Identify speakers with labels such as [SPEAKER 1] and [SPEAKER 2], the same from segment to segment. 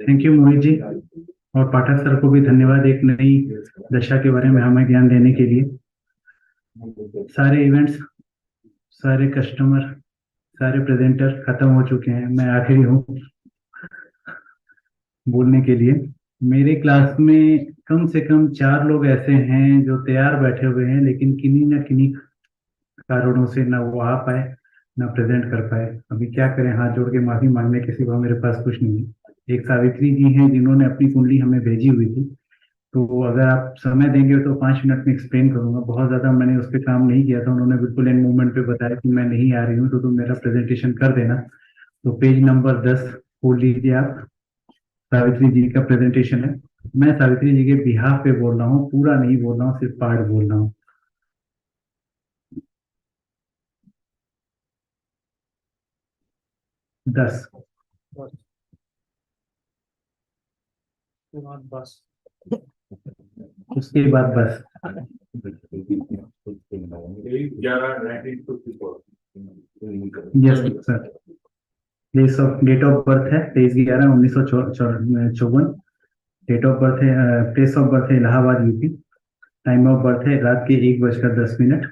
[SPEAKER 1] Thank you Mohit ji. और पाठक sir को भी धन्यवाद एक नई दशा के बारे में हमें ज्ञान देने के लिए। सारे इवेंट्स, सारे कस्टमर, सारे प्रेजेंटर खत्म हो चुके हैं। मैं आखिरी हूँ बोलने के लिए। मेरे क्लास में कम से कम 4 लोग ऐसे हैं जो तैयार बैठे हुए हैं, लेकिन किन्हीं न किन्हीं कारणों से ना वो आ पाए, ना प्रेजेंट कर पाए। अभी क्या करें, हाथ जोड़ के माफी मांगने के सिवा मेरे पास कुछ नहीं है। एक सावित्री जी हैं जिन्होंने अपनी कुंडली हमें भेजी हुई थी, तो अगर आप समय देंगे तो 5 मिनट में एक्सप्लेन करूंगा। बहुत ज़्यादा मैंने उस पर काम नहीं किया था। उन्होंने बिल्कुल एंड मोमेंट पे बताया कि मैं नहीं आ रही हूँ, तो तुम मेरा प्रेजेंटेशन कर देना। तो पेज नंबर 10 खोल लीजिए आप। सावित्री जी का प्रेजेंटेशन है। मैं सावित्री जी के बिहाफ पे बोल रहा हूँ, पूरा नहीं बोल रहा हूँ, सिर्फ पार्ट बोल रहा हूँ। 10 बस, उसके बाद बस। 11 sir. Place of date of birth है 23/11/1954। डेट ऑफ बर्थ है, प्लेस ऑफ बर्थ है Allahabad UP. Time of birth है रात के 1:10।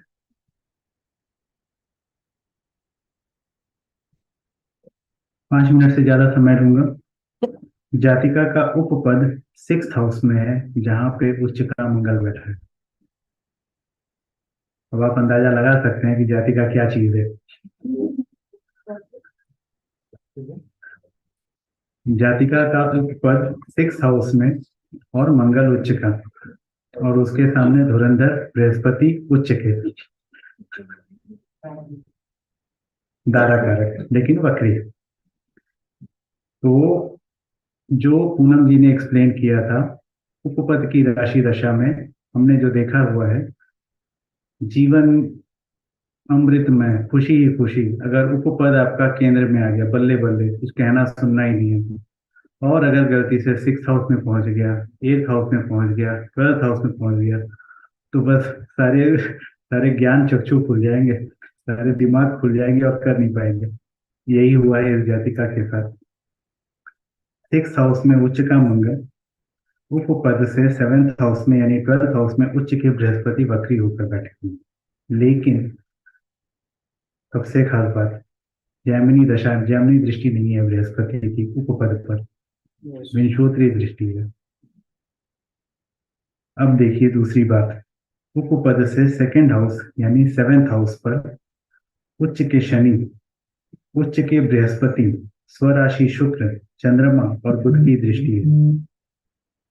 [SPEAKER 1] 5 मिनट से ज्यादा समय लूंगा। जातिका का उपपद 6th हाउस में है, जहां पे उच्च का मंगल बैठा है। अब आप अंदाजा लगा सकते हैं कि जातिका क्या चीज है। जातिका का उपपद 6th हाउस में और मंगल उच्च का, और उसके सामने धुरंधर बृहस्पति उच्च के। दारा कारक लेकिन वक्री। तो जो पूनम जी ने एक्सप्लेन किया था, उपपद की राशि दशा में हमने जो देखा हुआ है, जीवन अमृत में खुशी ही खुशी। अगर उपपद आपका केंद्र में आ गया, बल्ले बल्ले, कुछ कहना सुनना ही नहीं है। और अगर गलती से 6th हाउस में पहुंच गया, 8th हाउस में पहुंच गया, 12th हाउस में पहुंच गया, तो बस सारे सारे ज्ञान चक्षु खुल जाएंगे, सारे दिमाग खुल जाएंगे और कर नहीं पाएंगे। यही हुआ है इस जातिका के साथ। 6th हाउस में उच्च का मंगल उपपद से 7th हाउस में यानी 12th हाउस में उच्च के बृहस्पति वक्री होकर बैठे हुए हैं। लेकिन सबसे खास बात, जैमिनी दशा, जैमिनी दृष्टि नहीं है बृहस्पति की उपपद पर, विंशोत्तरी दृष्टि है। अब देखिए दूसरी बात, उपपद से 2nd हाउस यानी 7th हाउस पर उच्च के शनि, उच्च के बृहस्पति, स्वराशि शुक्र, चंद्रमा और बुध की दृष्टि है।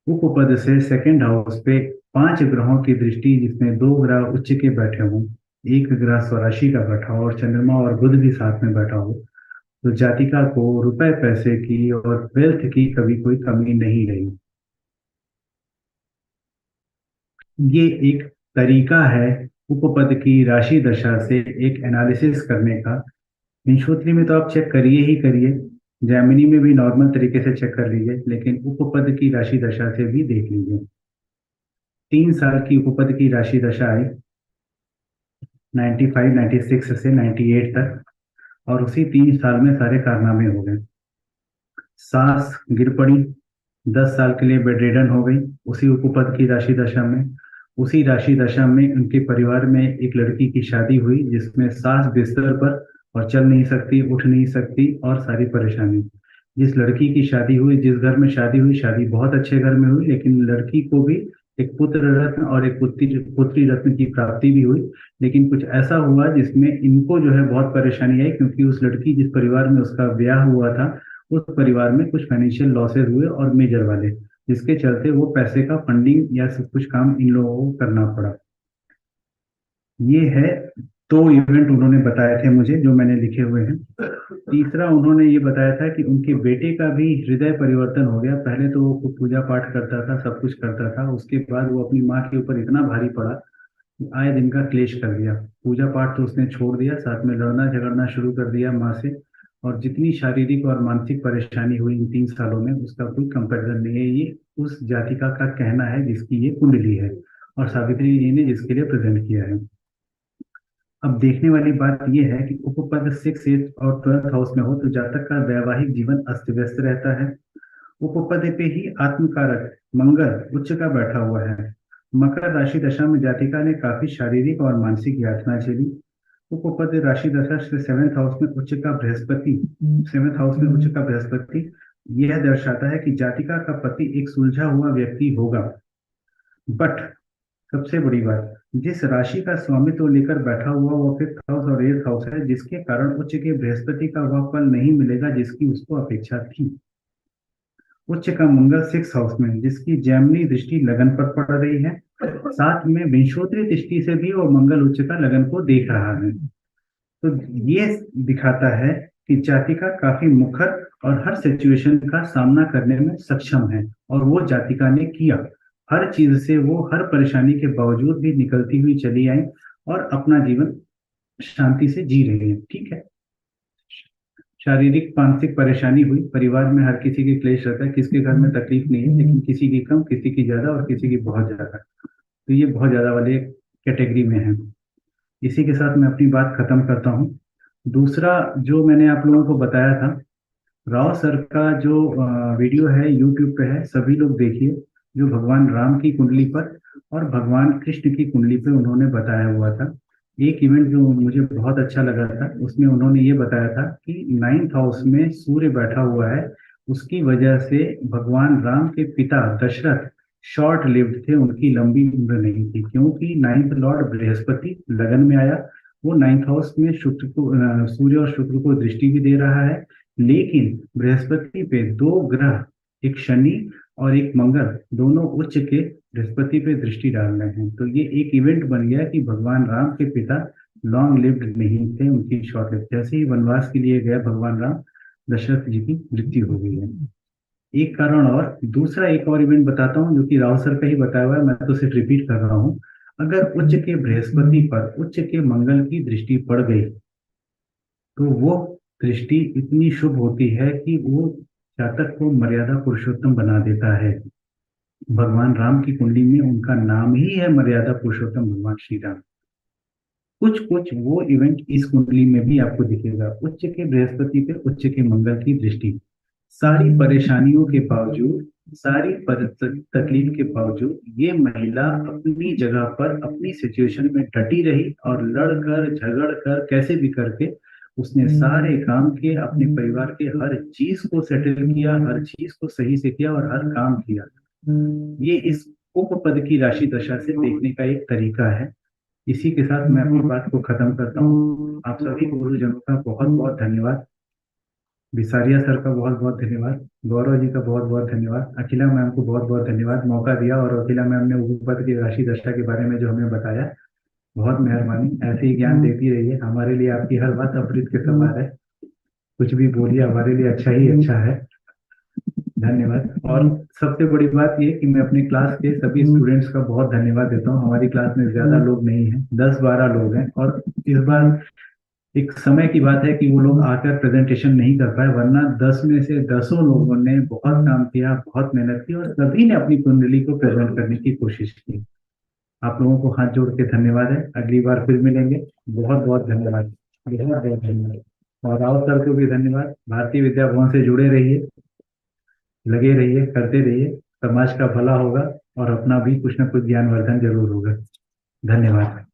[SPEAKER 1] उपपद से 2nd हाउस पे 5 ग्रहों की दृष्टि, जिसमें 2 ग्रह उच्च के बैठे हों, एक ग्रह स्वराशि का बैठा हो और चंद्रमा और बुध भी साथ में बैठा हो, तो जातिका को रुपए पैसे की और वेल्थ की कभी कोई कमी नहीं रही। ये एक तरीका है उपपद की राशि दशा से एक एनालिसिस करने का। विंशोत्तरी में तो आप चेक करिए ही करिए, जैमिनी में भी नॉर्मल तरीके से चेक कर लीजिए, लेकिन उपपद की राशि दशा से भी देख लीजिए। 3 साल की उपपद की राशि दशा आई, 95 96 से 98 तक, और उसी 3 साल में सारे कारनामे हो गए। सास गिर पड़ी, 10 साल के लिए बेड रिडन हो गई, उसी उपपद की राशि दशा में। उसी राशि दशा में उनके परिवार में एक लड़की की शादी हुई, जिसमें सास बिस्तर पर और चल नहीं सकती, उठ नहीं सकती, और सारी परेशानी। जिस लड़की की शादी हुई, जिस घर में शादी हुई, शादी बहुत अच्छे घर में हुई, लेकिन लड़की को भी एक पुत्र रत्न और एक पुत्री पुत्री रत्न की प्राप्ति भी हुई। लेकिन कुछ ऐसा हुआ जिसमें इनको जो है बहुत परेशानी आई, क्योंकि उस लड़की जिस परिवार में उसका ब्याह हुआ था, उस परिवार में कुछ फाइनेंशियल लॉसेस हुए और मेजर वाले, जिसके चलते वो पैसे का फंडिंग या सब कुछ काम इन लोगों को करना पड़ा। ये है, 2 इवेंट उन्होंने बताए थे मुझे जो मैंने लिखे हुए हैं। तीसरा उन्होंने ये बताया था कि उनके बेटे का भी हृदय परिवर्तन हो गया। पहले तो वो पूजा पाठ करता था, सब कुछ करता था, उसके बाद वो अपनी माँ के ऊपर इतना भारी पड़ा कि आए दिन का क्लेश कर दिया। पूजा पाठ तो उसने छोड़ दिया, साथ में लड़ना झगड़ना शुरू कर दिया माँ से। और जितनी शारीरिक और मानसिक परेशानी हुई इन 3 सालों में, उसका कोई कंपैरिजन नहीं है। ये उस जातिका का कहना है जिसकी ये कुंडली है, और सावित्री जी ने जिसके लिए प्रेजेंट किया है। अब देखने वाली बात यह है कि उपपद 6, 8 और 12th हाउस में हो तो जातक का वैवाहिक जीवन अस्त व्यस्त रहता है। उपपद पे ही आत्मकारक मंगल उच्च का बैठा हुआ है। मकर राशि दशा में जातिका ने काफी शारीरिक और मानसिक यातना झेली। उपपद राशि दशा से सेवेंथ हाउस में उच्च का बृहस्पति, सेवेंथ हाउस में उच्च का बृहस्पति यह दर्शाता है कि जातिका का पति एक सुलझा हुआ व्यक्ति होगा। बट सबसे बड़ी बात, जिस राशि का स्वामित्व लेकर बैठा हुआ वो फिफ्थ हाउस और एट्थ हाउस है, जिसके कारण उच्च के बृहस्पति का वह फल नहीं मिलेगा जिसकी उसको अपेक्षा थी। उच्च का मंगल सिक्स हाउस में, जिसकी जैमिनी दृष्टि लगन पर पड़ रही है, साथ में विंशोत्तरी दृष्टि से भी वो मंगल उच्च का लगन को देख रहा है। तो ये दिखाता है कि जातिका काफी मुखर और हर सिचुएशन का सामना करने में सक्षम है, और वो जातिका ने किया। हर चीज से वो हर परेशानी के बावजूद भी निकलती हुई चली आई और अपना जीवन शांति से जी रही है। ठीक है, शारीरिक मानसिक परेशानी हुई, परिवार में हर किसी के क्लेश रहता है, किसके घर में तकलीफ नहीं है, लेकिन किसी की कम, किसी की ज्यादा और किसी की बहुत ज्यादा। तो ये बहुत ज्यादा वाले कैटेगरी में है। इसी के साथ मैं अपनी बात खत्म करता हूँ। दूसरा जो मैंने आप लोगों को बताया था, राव सर का जो वीडियो है यूट्यूब पे है, सभी लोग देखिए, जो भगवान राम की कुंडली पर और भगवान कृष्ण की कुंडली पे उन्होंने बताया हुआ था। एक इवेंट जो मुझे बहुत अच्छा लगा था, उसमें उन्होंने ये बताया था कि नाइन्थ हाउस में सूर्य बैठा हुआ है, उसकी वजह से भगवान राम के पिता दशरथ शॉर्ट लिव्ड थे, उनकी लंबी उम्र नहीं थी, क्योंकि नाइन्थ लॉर्ड बृहस्पति लगन में आया। वो नाइन्थ हाउस में शुक्र को सूर्य और शुक्र को दृष्टि भी दे रहा है, लेकिन बृहस्पति पे दो ग्रह, एक शनि और एक मंगल, दोनों उच्च के बृहस्पति पे दृष्टि डाल रहे हैं। तो ये एक इवेंट बन गया कि भगवान राम के पिता लॉन्ग लिव्ड नहीं थे, उनकी शॉर्ट लिव्ड। जैसे ही वनवास के लिए गया भगवान राम, दशरथ जी की मृत्यु हो गई है। एक कारण और दूसरा एक और इवेंट बताता हूँ, जो कि राव सर का ही बताया हुआ है, मैं तो सिर्फ रिपीट कर रहा हूँ। अगर उच्च के बृहस्पति पर उच्च के मंगल की दृष्टि पड़ गई, तो वो दृष्टि इतनी शुभ होती है कि वो जातक को मर्यादा पुरुषोत्तम बना देता है। भगवान राम की कुंडली में उनका नाम ही है मर्यादा पुरुषोत्तम भगवान श्री राम। कुछ कुछ वो इवेंट इस कुंडली में भी आपको दिखेगा। उच्च के बृहस्पति पे उच्च के मंगल की दृष्टि, सारी परेशानियों के बावजूद, सारी तकलीफ के बावजूद ये महिला अपनी जगह पर अपनी सिचुएशन में डटी रही और लड़कर झगड़ कर कैसे भी करके उसने सारे काम किए, अपने परिवार के हर चीज को सेटल किया, हर चीज को सही से किया और हर काम किया। ये इस उपपद की राशि दशा से देखने का एक तरीका है। इसी के साथ मैं अपनी बात को खत्म करता हूँ। आप सभी गुरुजनों का बहुत बहुत धन्यवाद। बिसारिया सर का बहुत बहुत धन्यवाद। गौरव जी का बहुत बहुत धन्यवाद। अखिला मैम को बहुत बहुत धन्यवाद, मौका दिया, और अखिला मैम ने उपपद की राशि दशा के बारे में जो हमें बताया, बहुत मेहरबानी। ऐसे ही ज्ञान देती रहिए, हमारे लिए आपकी हर बात अमृत के समान है। कुछ भी बोलिए, हमारे लिए अच्छा ही अच्छा है। धन्यवाद। और सबसे बड़ी बात ये कि मैं अपने क्लास के सभी स्टूडेंट्स का बहुत धन्यवाद देता हूँ। हमारी क्लास में ज्यादा लोग नहीं हैं, 10-12 लोग हैं, और इस बार एक समय की बात है कि वो लोग आकर प्रेजेंटेशन नहीं कर पाए, वरना 10 में से 10 लोगों ने बहुत काम किया, बहुत मेहनत की, और सभी ने अपनी कुंडली को प्रेजेंट करने की कोशिश की। आप लोगों को हाथ जोड़ के धन्यवाद है। अगली बार फिर मिलेंगे। बहुत बहुत धन्यवाद, बहुत बहुत धन्यवाद। और राउत सर को भी धन्यवाद। भारतीय विद्या भवन से जुड़े रहिए, लगे रहिए, करते रहिए, समाज का भला होगा और अपना भी कुछ ना कुछ ज्ञानवर्धन जरूर होगा। धन्यवाद।